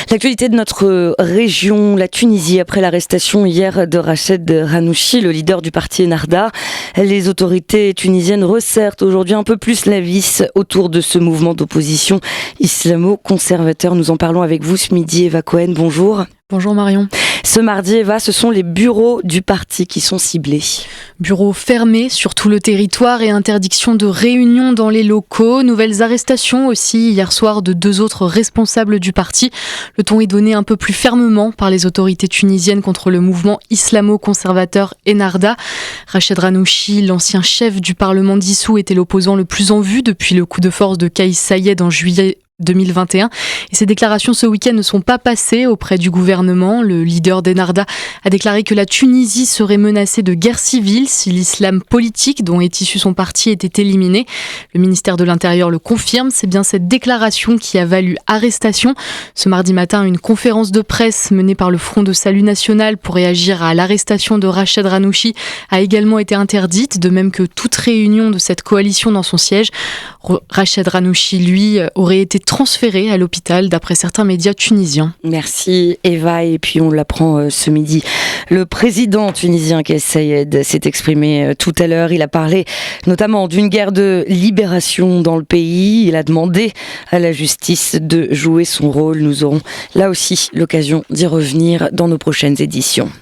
L'actualité de notre région, la Tunisie, après l'arrestation hier de Rached Ghannouchi, le leader du parti Ennahda. Les autorités tunisiennes resserrent aujourd'hui un peu plus la vis autour de ce mouvement d'opposition islamo-conservateur. Nous en parlons avec vous ce midi. Eva Cohen, bonjour. Bonjour Marion. Ce mardi, Eva, ce sont les bureaux du parti qui sont ciblés. Bureaux fermés sur tout le territoire et interdiction de réunion dans les locaux. Nouvelles arrestations aussi hier soir de 2 autres responsables du parti. Le ton est donné un peu plus fermement par les autorités tunisiennes contre le mouvement islamo-conservateur Ennahda. Rached Ghannouchi, l'ancien chef du Parlement dissous, était l'opposant le plus en vue depuis le coup de force de Kais Saied en juillet 2021. Et ces déclarations ce week-end ne sont pas passées auprès du gouvernement. Le leader d'Ennahda a déclaré que la Tunisie serait menacée de guerre civile si l'islam politique dont est issu son parti était éliminé. Le ministère de l'Intérieur le confirme. C'est bien cette déclaration qui a valu arrestation. Ce mardi matin, une conférence de presse menée par le Front de Salut National pour réagir à l'arrestation de Rached Ghannouchi a également été interdite, de même que toute réunion de cette coalition dans son siège. Rached Ghannouchi, lui, aurait été transféré à l'hôpital d'après certains médias tunisiens. Merci Eva, et puis on l'apprend ce midi. Le président tunisien Kais Saied s'est exprimé tout à l'heure. Il a parlé notamment d'une guerre de libération dans le pays. Il a demandé à la justice de jouer son rôle. Nous aurons là aussi l'occasion d'y revenir dans nos prochaines éditions.